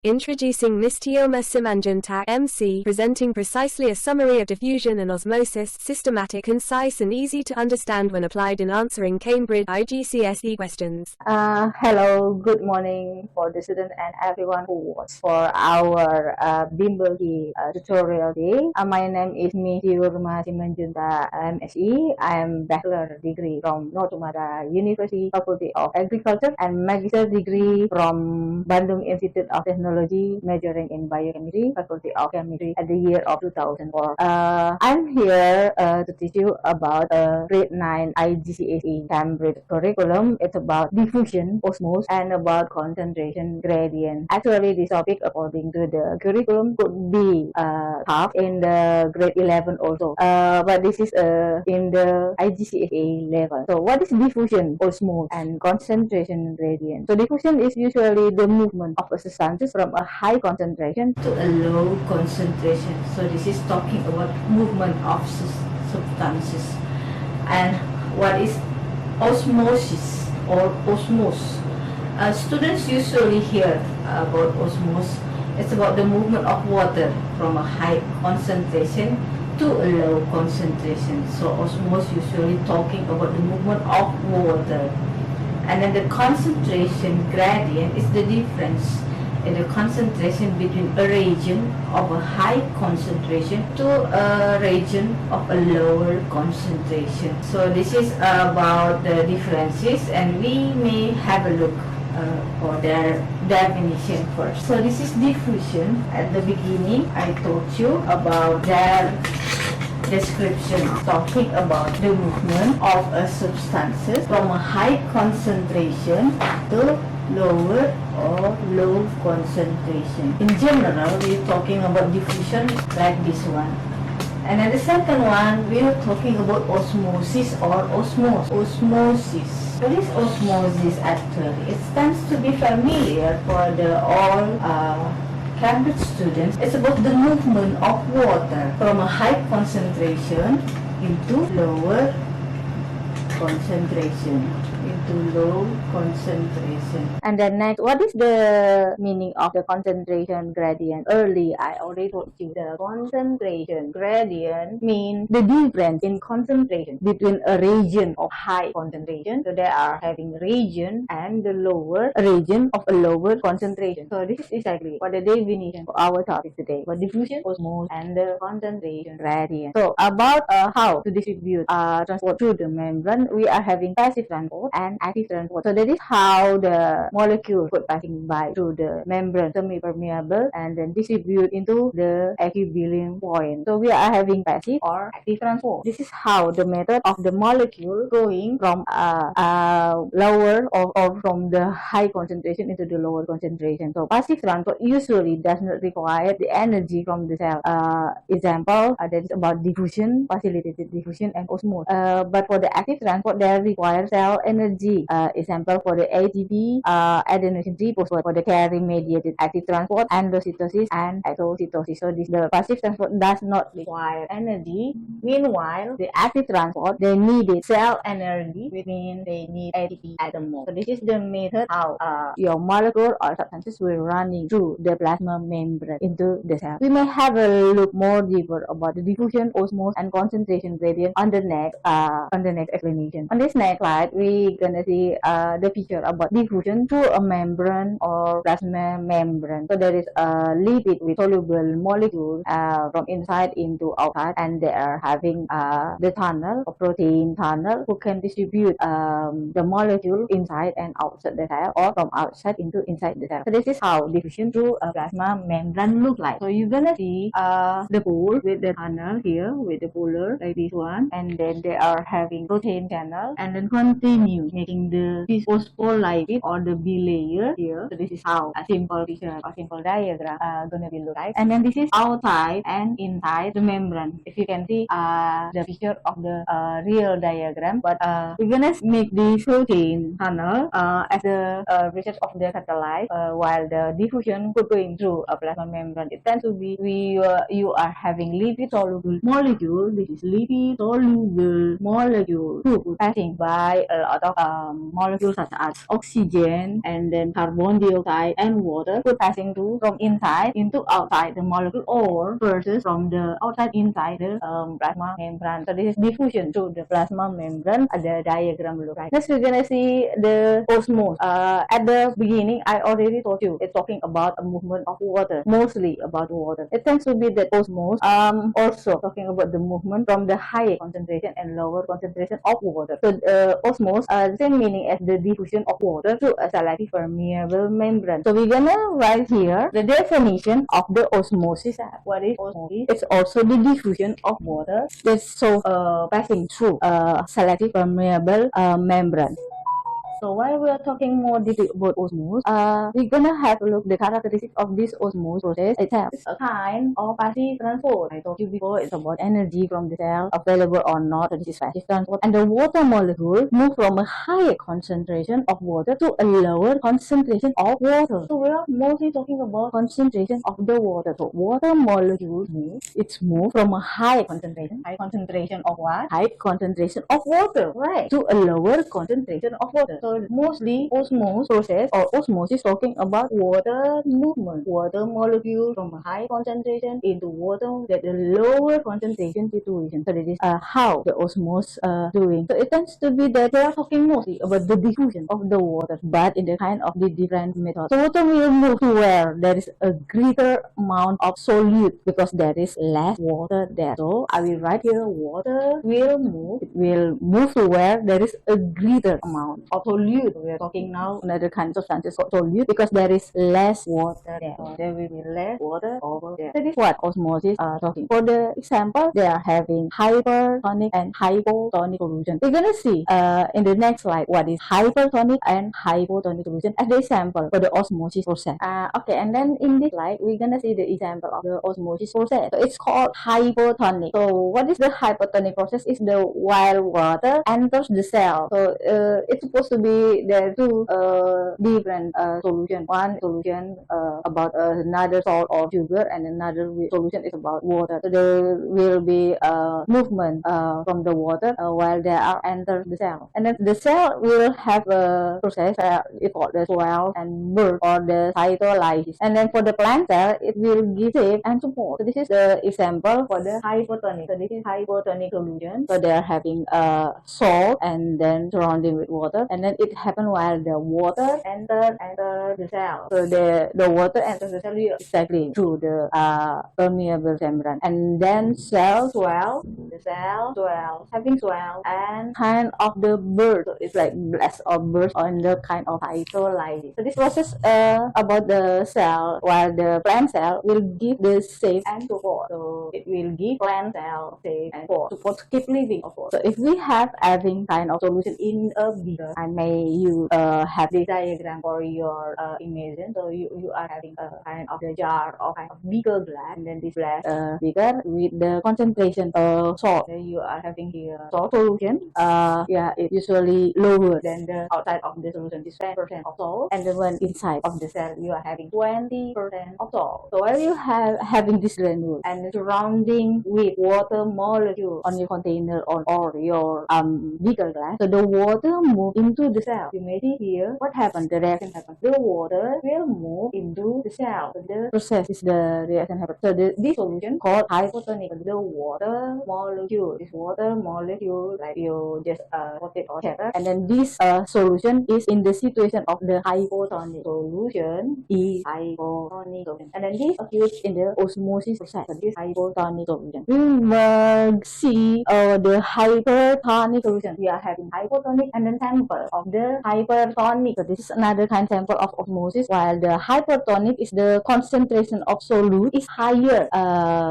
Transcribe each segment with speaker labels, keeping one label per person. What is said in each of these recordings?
Speaker 1: Introducing Nistioma Simanjuntak MC, presenting precisely a summary of diffusion and osmosis, systematic, concise and easy to understand when applied in answering Cambridge IGCSE questions.
Speaker 2: Hello, good morning for the students and everyone who watched for our Bimbelgi tutorial day. My name is Nistioma Simanjuntak MSE. I am bachelor degree from North Sumatra University, Faculty of Agriculture, and magister degree from Bandung Institute of Technology, majoring in biochemistry, faculty of chemistry at the year of 2004. I'm here to teach you about grade 9 IGCSE Cambridge curriculum. It's about diffusion, osmosis, and about concentration gradient. Actually, this topic, according to the curriculum, could be taught in the grade 11 also. But this is in the IGCSE level. So what is diffusion, osmosis, and concentration gradient? So diffusion is usually the movement of a substance from a high concentration to a low concentration. So this is talking about movement of substances. And what is osmosis or osmosis? Students usually hear about osmosis. It's about the movement of water from a high concentration to a low concentration. So osmosis usually talking about the movement of water. And then the concentration gradient is the difference in the concentration between a region of a high concentration to a region of a lower concentration. So this is about the differences, and we may have a look for their definition first. So this is diffusion. At the beginning, I told you about their description, talking about the movement of a substances from a high concentration to lower or low concentration. In general, we're talking about diffusion like this one. And then the second one, we're talking about osmosis or osmosis. What is osmosis actually? It stands to be familiar for the all Cambridge students. It's about the movement of water from a high concentration into lower concentration. And then next, what is the meaning of the concentration gradient? Early, I already told you the concentration gradient means the difference in concentration between a region of high concentration. So they are having region and the lower region of a lower concentration. So this is exactly what the definition for our topic today. For diffusion, osmosis, and the concentration gradient. So about how to distribute transport through the membrane, we are having passive transport and active transport. So that is how the molecule could passing by through the membrane, semi-permeable, and then distribute into the equilibrium point. So we are having passive or active transport. This is how the method of the molecule going from lower or from the high concentration into the lower concentration. So passive transport usually does not require the energy from the cell. Example that is about diffusion, facilitated diffusion, and osmosis. But for the active transport, they require cell energy. Example for the ATP, adenosine triphosphate, for the carrier-mediated active transport, endocytosis and exocytosis. So the passive transport does not require energy. Meanwhile, the active transport, they needed cell energy, which means they need ATP at the most. So this is the method how your molecule or substances will running through the plasma membrane into the cell. We may have a look more deeper about the diffusion, osmosis, and concentration gradient on the next explanation. On this next slide, we gonna see the picture about diffusion through a membrane or plasma membrane. So there is a lipid with soluble molecules from inside into outside, and they are having the tunnel, a protein tunnel, who can distribute the molecule inside and outside the cell, or from outside into inside the cell. So this is how diffusion through a plasma membrane look like. So you're gonna see the pool with the tunnel here with the polar like this one, and then they are having protein channel, and then continue making the phospholipid or the bilayer here. So this is how a simple picture or simple diagram gonna be look like. And then this is outside and inside the membrane. If you can see the picture of the real diagram, but we're gonna make the protein tunnel as the research of the catalyte, while the diffusion could going through a plasma membrane. It tends to be you are having lipid soluble molecule. This is lipid soluble molecule passing by a lot of molecules such as oxygen and then carbon dioxide and water could passing through from inside into outside the molecule or versus from the outside inside the plasma membrane. So this is diffusion through the plasma membrane. Ada diagram below, right? Next we're gonna see the osmosis. At the beginning, I already told you it's talking about a movement of water, mostly about water. It tends to be that osmosis also talking about the movement from the higher concentration and lower concentration of water. So osmosis, the same meaning as the diffusion of water through a selective permeable membrane. So we're gonna write here the definition of the osmosis. What is osmosis? It's also the diffusion of water that's so passing through a selective permeable membrane. So while we're talking more deeply about osmosis, we're gonna have a look the characteristics of this osmosis process itself. It's a kind of passive transport. I told you before, it's about energy from the cell available or not. So this is passive transport. And the water molecule move from a higher concentration of water to a lower concentration of water. So we're mostly talking about concentration of the water. So water molecules move. It's moved from a high concentration. High concentration of what? High concentration of water. Right. To a lower concentration of water. So mostly osmosis process or osmosis talking about water movement, water molecule from a high concentration into water at a lower concentration situation. So that is how the osmosis doing. So it tends to be that they are talking mostly about the diffusion of the water, but in the kind of the different method. So water will move to where there is a greater amount of solute because there is less water there. So I will write here water will move. It will move to where there is a greater amount of solute. We are talking now another kind of substances called solute because there is less water there. So there will be less water over there. That is what osmosis are talking. For the example, they are having hypertonic and hypotonic solution. We're gonna see in the next slide what is hypertonic and hypotonic solution as the example for the osmosis process. Okay, and then in this slide we're gonna see the example of the osmosis process. So it's called hypotonic. So what is the hypotonic process? Is the while water enters the cell. So it's supposed to be there are two different solution. One solution about another salt or sugar, and another solution is about water. So there will be movement from the water while they are enter the cell, and then the cell will have a process it's called the swell and birth or the cytolysis. And then for the plant cell, it will give shape and support. So this is the example for the hypotonic. So this is hypotonic solution. So they are having salt and then surrounding with water, and then it happens while the water enter the cell. So the water enters the cell exactly through the permeable membrane, and then cell swell. The cell swell, having swell and kind of the birth. So it's like blast or burst on the kind of cytolysis. So this process about the cell, while the plant cell will give the shape and support. So it will give plant cell shape and support to keep living, of course. So if we have having kind of solution in a beaker, I may use have this diagram for your imagine. So you are having a kind of a jar or kind of beaker glass, and then this glass beaker with the concentration of salt. So you are having here salt solution. Yeah, it's usually lower than the outside of the solution. This 10% of salt, and then when inside of the cell you are having 20% of salt. So while you having this granule and surrounding with water molecule on your container or your beaker glass, so the water move into the cell. You may see here what happens. The reaction happens. The water will move into the cell. So the process is the reaction happens. So this solution called hypotonic. The water molecule. This water molecule, like you just put it on here, and then this solution is in the situation of the hypotonic solution is hypotonic solution, and then this occurs in the osmosis process. So this hypotonic solution. We will see the hypertonic solution. We are having hypotonic and then sample of the hypertonic. So this is another kind sample of osmosis, while the hypertonic is the concentration of solute is higher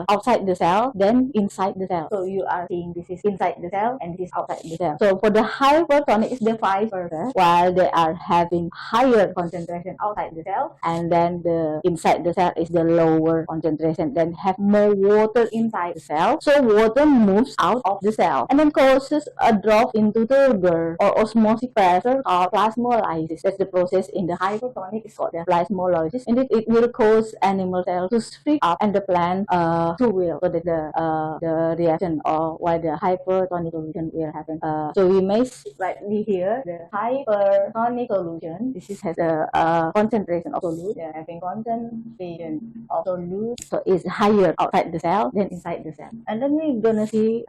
Speaker 2: outside the cell than inside the cell. So you are seeing this is inside the cell and this is outside the cell. So for the hypertonic is the 5%, while they are having higher concentration outside the cell, and then the inside the cell is the lower concentration, then have more water inside the cell. So water moves out of the cell and then causes a drop into the sugar or osmotic pressure called plasmolysis. That's the process in the hypertonic is called the plasmolysis, and it will cause animal cells to split up and the plant to will. So that the reaction or why the hypertonic solution will happen. So we may see right here the hypertonic solution. This has a concentration of solute. They are having concentration of solute, so it's higher outside the cell than inside the cell. And then we're gonna see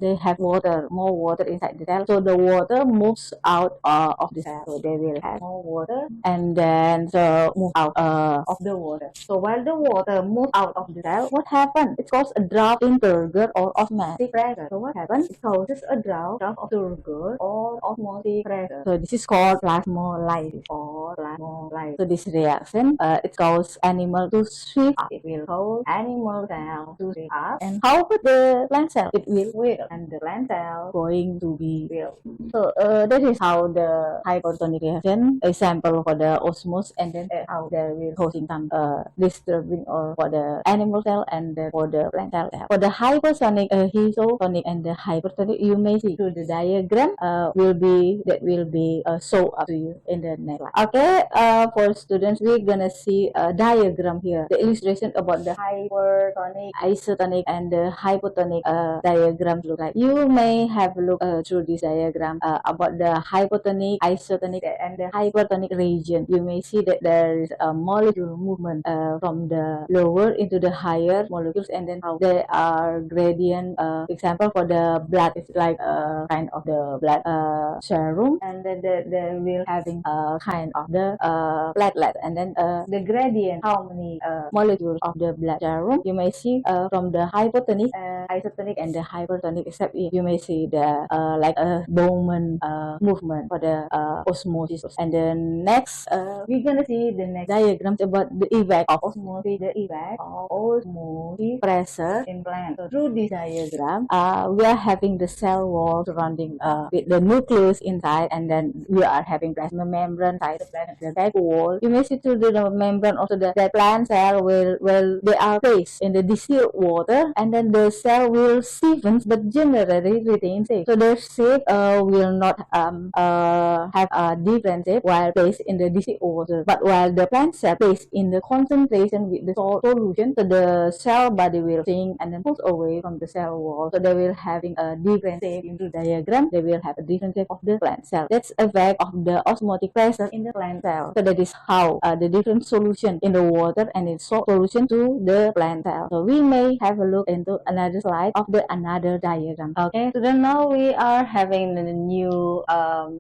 Speaker 2: they have more water inside the cell. So the water moves out of the cell. So they will have more water and then move out of the water. So while the water moves out of the cell, what happens? It causes a drop in turgor or osmotic pressure. So what happens? It causes a drop of turgor or osmotic pressure. So this is called plasmolysis or plasmolysis. So this reaction, it causes animal to shrink up. It will cause animal cell to shrink up. And how about the plant cell? It will wiggle, and the plant cell going to be wiggled. So that is how the hypertonic reaction example for the osmosis, and then how they will causing some disturbing or for the animal cell and for the plant cell. For the hypersonic, isotonic, and the hypertonic, you may see through the diagram will be show up to you in the next slide. Okay, for students, we're gonna see a diagram here. The illustration about the hypertonic, isotonic, and the hypotonic diagrams look like. You may have a look through this diagram about the hypotonic, isotonic, and the hypertonic region. You may see that there is a molecule movement from the lower into the higher molecules, and then how they are gradient. Example for the blood is like kind of the blood serum, and then they will having kind of the platelet, and then the gradient how many molecules of the blood serum. You may see from the hypotonic, isotonic, and the hypertonic, except you may see the like a Bowman movement for the osmosis. And then next, we're gonna see the next diagrams about the effect of osmosis, the effect of osmosis pressure in plant. So through this diagram, we are having the cell wall surrounding with the nucleus inside, and then we are having plasma membrane, cytoplasm, the back wall. You may see through the membrane also the plant cell will they are placed in the distilled water, and then the cell will siphon but generally retain shape. So their shape will not have a different shape while placed in the distilled water. But while the plant cell placed in the concentration with the salt solution, so the cell body will sink and then push away from the cell wall. So they will having a different shape into diagram. They will have a different shape of the plant cell. That's effect of the osmotic pressure in the plant cell. So that is how the different solution in the water and its salt solution to the plant cell. So we may have a look into another slide of the another diagram. Okay, so then now we are having the new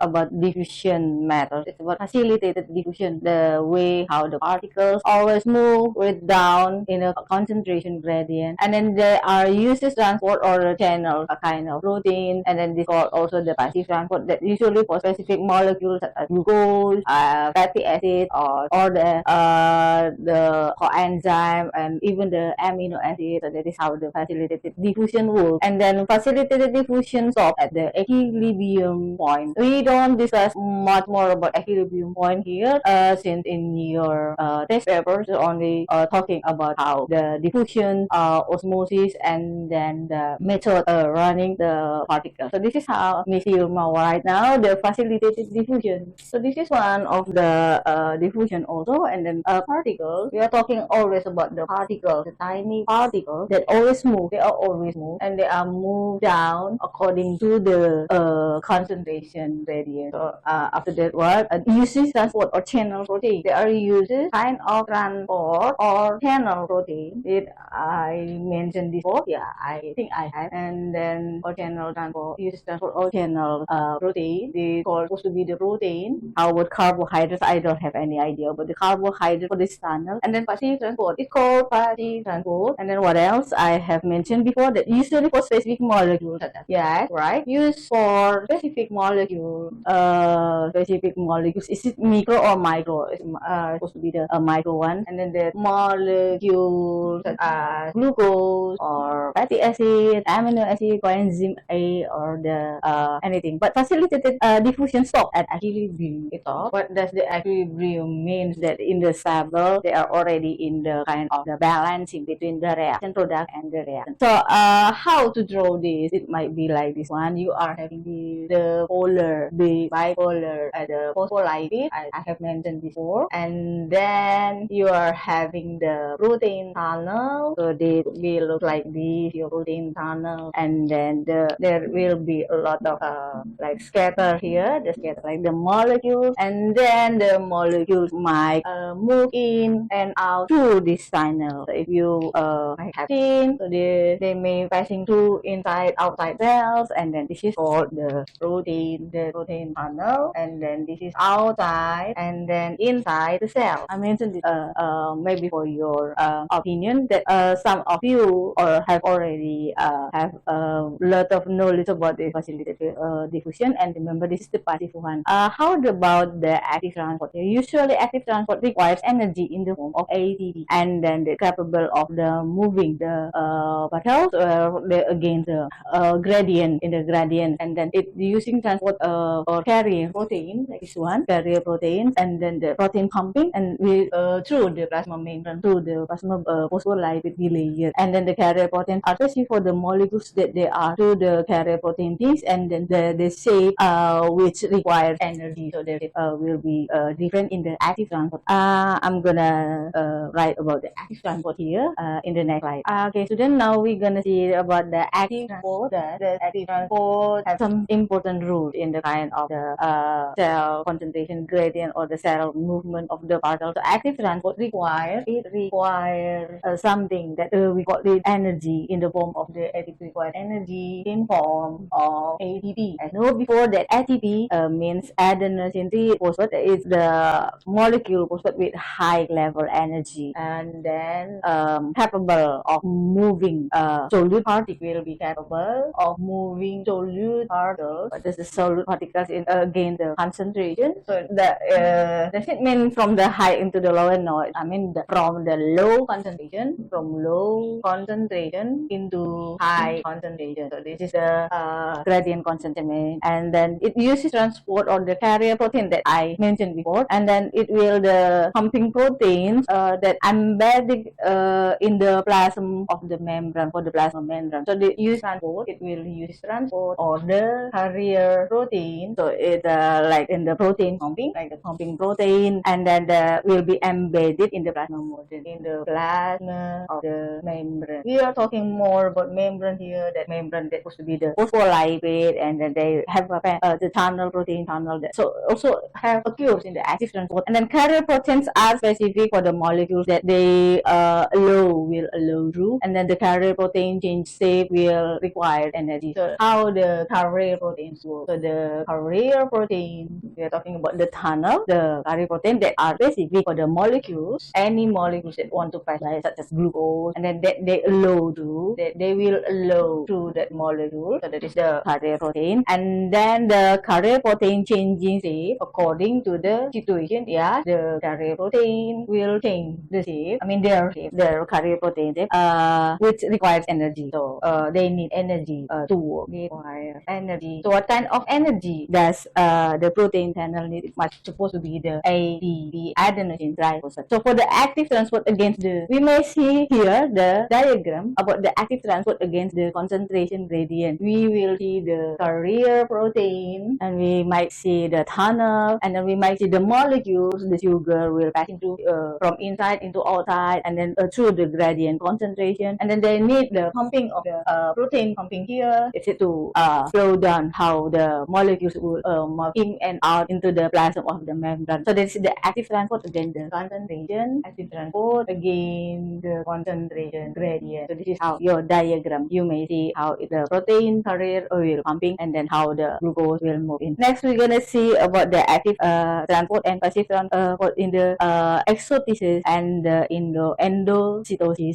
Speaker 2: about diffusion method. It's about facilitated diffusion, the way how the particles always move with down in a concentration gradient, and then they are used to transport or channel a kind of protein, and then this called also the passive transport that usually for specific molecules such as glucose, fatty acid, or the coenzyme, and even the amino acid. So that is how the facilitated diffusion works. And then facilitated diffusion stops at the equilibrium point. We don't discuss much more about equilibrium point here, since in your test papers you're only talking about how the diffusion, osmosis, and then the method running the particles. So this is how we see right now the facilitated diffusion. So this is one of the diffusion also, and then particles. We are talking always about the particles, the tiny particles that always move. They are always move, and they are moved down according to the concentration gradient. So after that, what uses transport or channel protein. They are uses kind of transport or channel protein that I mentioned before. Yeah, I think I have. And then for channel transport, uses transport or channel protein. They call supposed to be the protein. How about carbohydrates? I don't have any idea about the carbohydrate for this channel. And then passive transport. It's called passive transport. And then what else? I have mentioned before that usually for specific molecules. Yeah, right. Used for specific molecule. Specific molecules. Is it micro or micro? It's supposed to be the micro one. And then the molecules such as glucose or fatty acid, amino acid, coenzyme A, or the anything. But facilitated diffusion stop at equilibrium. What does the equilibrium means? That in the stable they are already in the kind of the balancing between the reaction product and the reaction. So how to draw this? It might be like this one. You are having the polar, the bipolar, the phospholipid I have mentioned before, and then you are having the protein tunnel. So they will look like this, your protein tunnel, and then there will be a lot of like scatter here, the scatter like the molecules, and then the molecules might move in and out through this tunnel. So if you might have seen, so they may passing through inside outside cells, and then this is called the protein tunnel, and then this is outside and then inside the cell. I mentioned this maybe for your opinion that some of you or have already have a lot of knowledge about the facilitated diffusion, and remember this is the passive one. How about the active transport? Usually active transport requires energy in the form of ATP, and then they're capable of the moving the particles against the gradient in the gradient, and then it using transport or carrier protein like this one, carrier proteins, and then the protein pumping and through the plasma membrane, through the plasma phospholipid layer, and then the carrier protein are especially for the molecules that they are through the carrier protein things, and then the shape which requires energy, so there will be different in the active transport. I'm gonna write about the active transport here in the next slide. Okay, so then now we're gonna see about the active transport. The active transport has some important rules in the kind of the cell concentration gradient or the cell movement of the particle. So active transport requires something that we call the energy in the form of the ATP, required energy in form of ATP. I know before that ATP means adenosine triphosphate is the molecule phosphate with high level energy, and then capable of moving solute particles, will be capable of moving solute particles. But this is solute particles in again the concentration. So does it mean from the high into the lower? No, I mean from the low concentration into high concentration. So this is the gradient concentration, and then it uses transport on the carrier protein that I mentioned before, and then it will the pumping proteins that embedded in the plasma of the membrane, for the plasma membrane. So they use transport. It will use transport or the carrier protein. So it's like in the protein pumping, like the pumping protein, and then will be embedded in the plasma membrane, in the plasma of the membrane. We are talking more about membrane here. That membrane that supposed to be the phospholipid, and then they have the tunnel, protein tunnel that so also have occurs in the active transport. And then carrier proteins are specific for the molecules that they will allow through, and then the carrier protein change shape will require energy. So how the carrier proteins work? So the carrier protein, we are talking about the tunnel, the carrier protein that are specific for the molecules, any molecules that want to pass by, such as glucose, and then they allow through, they will allow through that molecule. So that is the carrier protein, and then the carrier protein changing shape according to the situation. Yeah, the carrier protein will change the shape. I mean their shape, their carrier protein shape, which requires energy. So they need energy to work. Require energy. So what kind of energy does the protein tunnel need? It must supposed to be the ATP, adenosine triphosphate. So for the active transport against the, we may see here the diagram about the active transport against the concentration gradient. We will see the carrier protein, and we might see the tunnel, and then we might see the molecules. The sugar will pass into from inside into outside, and then through the gradient concentration, and then they need the pumping of the protein pumping here. It's to slow down how the molecules will move in and out into the plasma of the membrane. So this is the active transport against the concentration, active transport against the concentration gradient. So this is how your diagram, you may see how the protein carrier will pumping, and then how the glucose will move in. Next, we're gonna see about the active transport and passive transport in the exotesis and in the endocytosis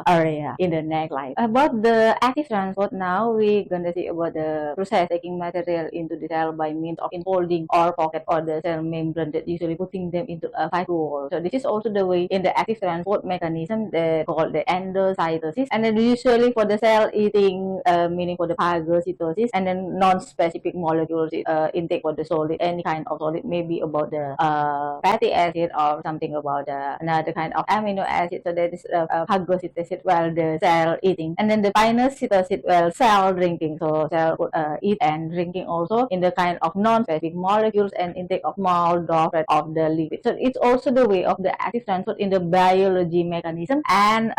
Speaker 2: area in the next slide. About the active transport, now we're gonna see about the process taking material into the cell by means of enfolding or pocket or the cell membrane, that usually putting them into a fibril. So this is also the way in the active transport mechanism they called the endocytosis, and then usually for the cell eating, meaning for the phagocytosis, and then non-specific molecules intake for the solid, any kind of solid, maybe about the fatty acid or something about another kind of amino acid. So that is phagocytosis, while the cell eating eating, and then the pinocytosis, well, cell drinking. So cell eat and drinking also in the kind of non-specific molecules and intake of small droplet of the lipid. So it's also the way of the active transport in the biology mechanism, and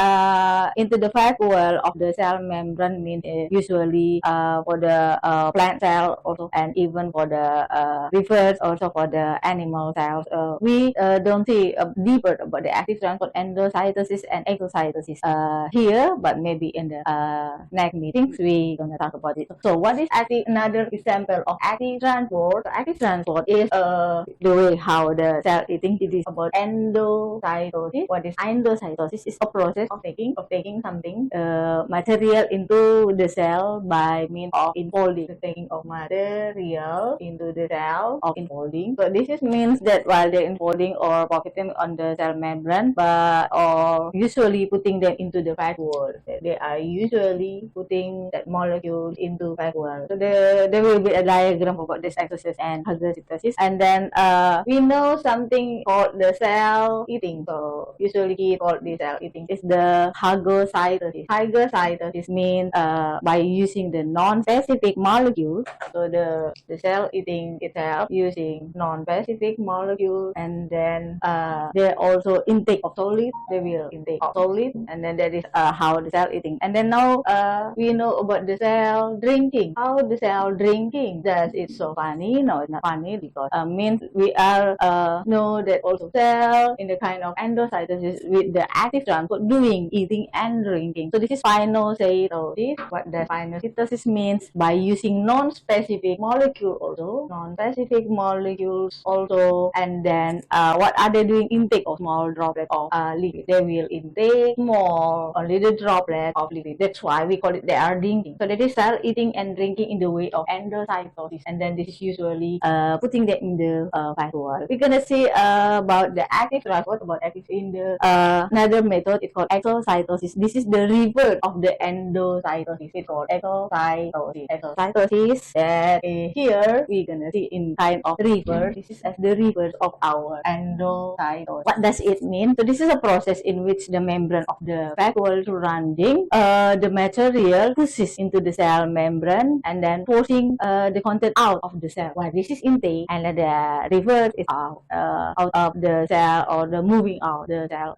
Speaker 2: into the fat wall of the cell membrane means usually for the plant cell also, and even for the reverse also for the animal cells. We don't see deeper about the active transport endocytosis and exocytosis here, but maybe in the next meetings we gonna talk about it. So what is another example of active transport? So active transport is the way how the cell eating. It is about endocytosis. What is endocytosis? Is a process of taking something material into the cell by means of enfolding. The taking of material into the cell of enfolding. So this is means that while they're enfolding or pocketing on the cell membrane, or usually putting them into the fat wall. They are usually putting that molecule into fat wall. So there will be a diagram about this exocytosis and phagocytosis. And then we know something called the cell eating. So usually we call this cell eating is the phagocytosis. Phagocytosis means by using the non-specific molecule. So the cell eating itself using non-specific molecule, and then they also intake of solid. They will intake of solid, and then that is how the cell eating. And then now we know about the cell drinking. How the cell drinking? Does it so funny? No, it's not funny, because means we are know that also cell in the kind of endocytosis with the active transport doing eating and drinking. So this is pinocytosis. What does pinocytosis means? By using non-specific molecule also, non-specific molecules also, and then what are they doing? Intake of small droplet of liquid. They will intake small or little droplet of liquid. That's why we call it they are drinking. So that is cell eating and drinking in the way of endocytosis, and then this is usually putting them in the fat wall. We're gonna see about the active transport, about active in the another method. It's called exocytosis. This is the reverse of the endocytosis. It's called exocytosis. Exocytosis that here we're gonna see in kind of reverse. This is as the reverse of our endocytosis. What does it mean? So this is a process in which the membrane of the fat wall surrounding the material pushes into the cell membrane and then forcing the content out of the cell. While this is intake, and then the reverse is out of the cell, or the moving out the cell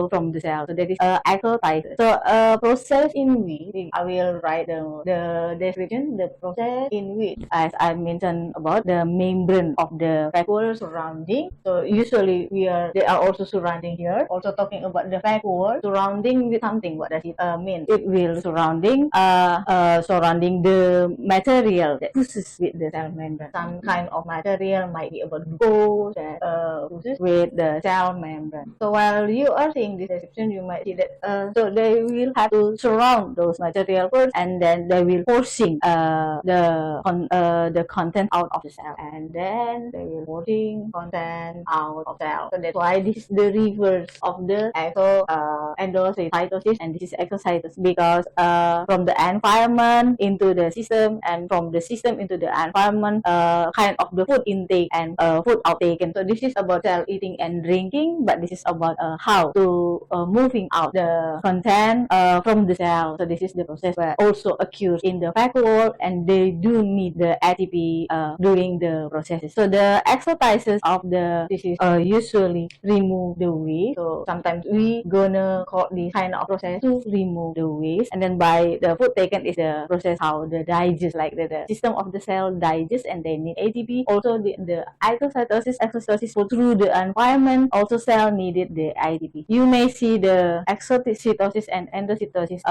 Speaker 2: from the cell. So that is exocytosis. So process in which I will write the description. The process in which, as I mentioned about the membrane of the fat wall surrounding. So usually they are also surrounding here. Also talking about the fat wall surrounding with something. What does it mean? It will surrounding the material that pushes with the cell membrane. Some kind of material might be about glucose that pushes with the cell membrane. So while you are seeing this description, you might see that so they will have to surround those material first, and then they will forcing the content out of the cell, and then they will forcing content out of cell. So that's why this is the reverse of the endocytosis, and this is exocytosis, because from the environment into the system, and from the system into the environment, kind of the food intake and food outtake. And so this is about cell eating and drinking, but this is about how to moving out the content from the cell. So this is the process where also occurs in the fat wall, and they do need the ATP during the processes. So the exocytosis of the disease usually remove the waste. So sometimes we gonna call this kind of process to remove the waste, and then by the food taken is the process how the digest, like the system of the cell digest, and they need ATP. Also the exocytosis through the environment, also cell needed the ATP. You may see the exocytosis and endocytosis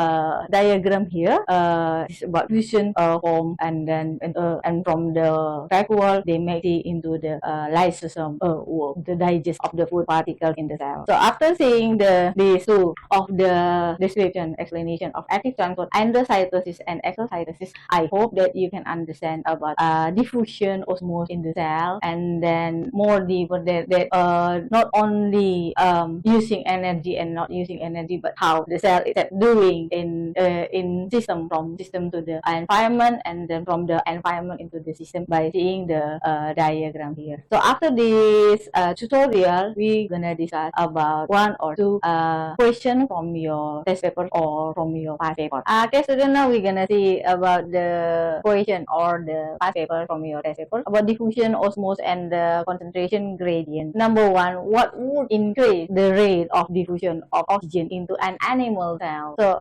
Speaker 2: diagram here. It's about fusion form, and then and from the fat wall they make it into the lysosome wall, the digest of the food particles in the cell. So after seeing these two of the description explanation of active transport, endocytosis and exocytosis, I hope that you can understand about diffusion osmosis in the cell, and then more deeper that not only using energy and not using energy, but how the cell is doing in system, from system to the environment, and then from the environment into the system, by seeing the diagram here. So after this tutorial, we're gonna discuss about one or two questions from your test paper paper or from your past paper. Okay, student, now we're gonna see about the question or the past paper from your test paper about diffusion, osmosis, and the concentration gradient. Number one, what would increase the rate of diffusion of oxygen into an animal cell? So,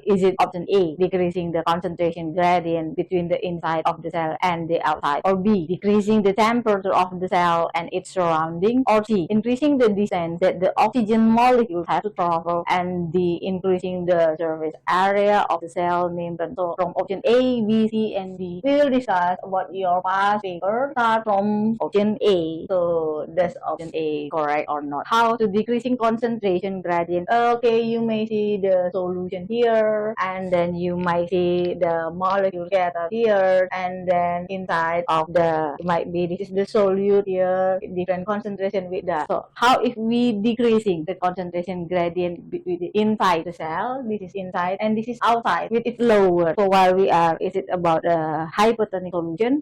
Speaker 2: is it option A, decreasing the concentration gradient between the inside of the cell and the outside, or B, decreasing the temperature of the cell and its surrounding, or C, increasing the distance that the oxygen molecules have to travel, and D, increasing the surface area of the cell membrane? So from option A, B, C, and D, we will discuss about your past paper. Start from option A. So does option A correct or not? How to decreasing concentration gradient? Okay, you may see the solution here, and then you might see the molecule scattered here, and then inside of the might be this is the solute here, different concentration with that. So how if we decreasing the concentration gradient between the inside the cell, this is inside and this is outside with it lower. So while we are, is it about the hypertonic solution?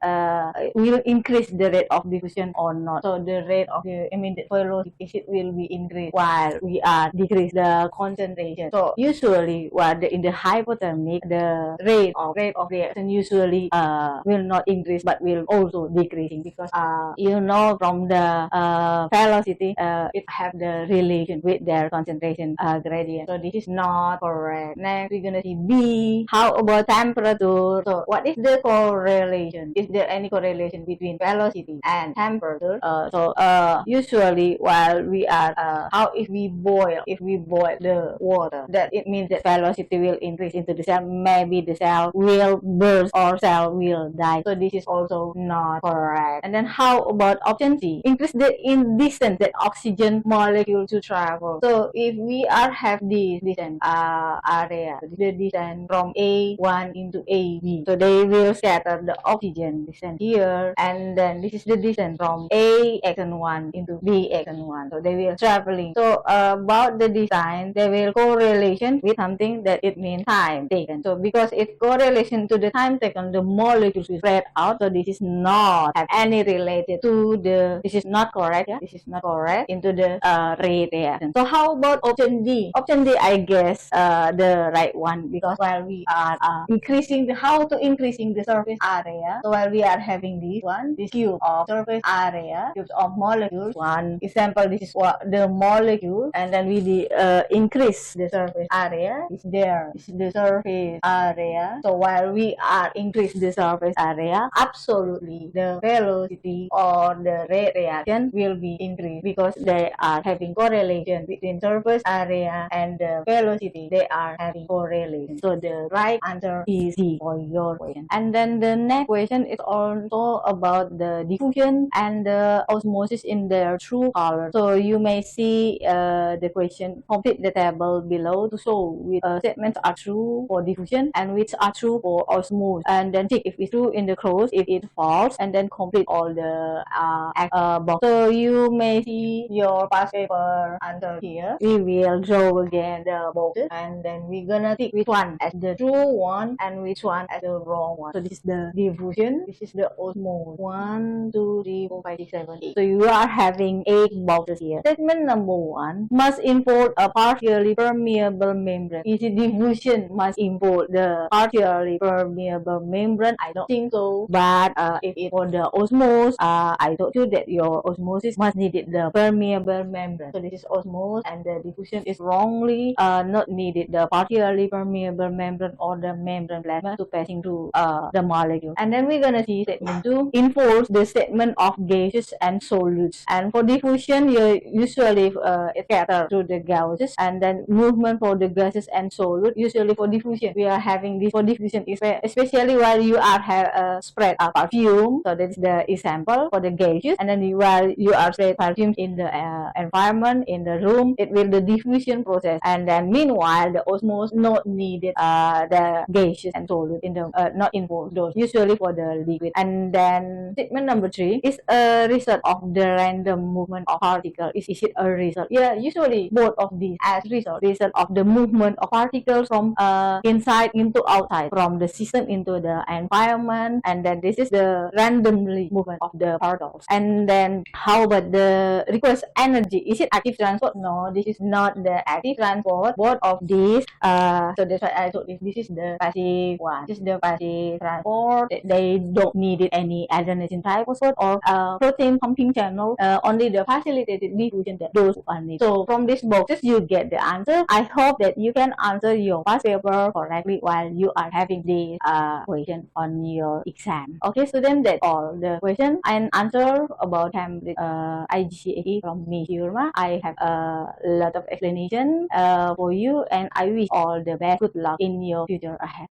Speaker 2: Will increase the rate of diffusion or not? So the rate of the immediate velocity it will be increased while we are decrease the concentration. So usually while in the hypothermic, the rate of reaction usually will not increase but will also decreasing, because from the velocity it have the relation with their concentration gradient. So this is not correct. Next we're gonna see B. How about temperature? So what is the correlation? Is there any correlation between velocity and temperature? Usually while we are how if we boil the water, that it means that velocity will increase into the cell, maybe the cell will burst or cell will die. So this is also not correct. And then how about option C? Increase the distance that oxygen molecule to travel. So if we are have this distance area, the distance from A1 into AB, so they will scatter the oxygen distance here, and then this is the distance from AX1 into BX1. So they will traveling. So about the design, they will correlation with something that it means time taken. So because it correlation to the time taken, the molecules will spread out. So this is not have any related to the. This is not correct. Yeah, this is not correct into the rate reaction. So how about option D? Option D, I guess the right one, because while we are increasing the increasing the surface area. So while we are having this cube of surface area, cubes of molecules. One example, this is what the molecule, and then we increase the surface area. Is there? This is the surface area. So while we are increase the surface area, absolutely the velocity or the rate reaction will be increased, because they are having correlation between surface area and the velocity. They are having correlation. So the right answer is D for your question. And then the next question is also about the diffusion and the osmosis in their true color. So you may see the question, complete the table below to show which statements are true for diffusion and which are true for osmosis, and then tick if it's true in the cross, if it's false, and then complete all the box. So you may see your past paper answer here. We will draw again the boxes, and then we're gonna tick which one as the true one and which one as the wrong one. So this is the diffusion, this is the osmosis. 1, 2, 3, 4, 5, 6, 7, 8. So you are having 8 boxes here. Statement number 1, must import a partially permeable membrane. Is it diffusion must import the partially permeable membrane? I don't think so. But if it's for the osmosis, I told you that your osmosis must needed the permeable membrane. So this is osmosis, and the diffusion is wrongly not needed the partially permeable membrane or the membrane plasma to passing through the molecule. And then we're gonna see statement 2, enforce the statement of gases and solutes. And for diffusion, you usually it scatter through the gases, and then movement for the gases and solute. Usually for diffusion, we are having this for diffusion, especially while you are spread perfume. So that's the example for the gases. And then while you are spread perfume in the environment, in the room, it will the diffusion process. And then meanwhile, the osmosis not needed the gases and solute in the not involved those, usually for the liquid. And then statement number 3 is a result of the random movement of particles. Is it a result? Yeah, usually both of these as result of the movement of particles from inside into outside, from the system into the environment. And then this is the randomly movement of the particles. And then how about the request energy? Is it active transport? No, this is not the active transport. Both of this. So that's why I told you this is the passive one. This is the passive transport. They don't need any adenosine triphosphate or protein pumping channel. Only the facilitated diffusion that those one need. So from these boxes you get the answer. I hope that you can answer your past paper correctly while you are having this question on your exam. Okay, students, that's all the question and answer about Cambridge IGCSE from me, Shirma. I have a lot of explanation for you, and I wish all the best. Good luck in your future ahead.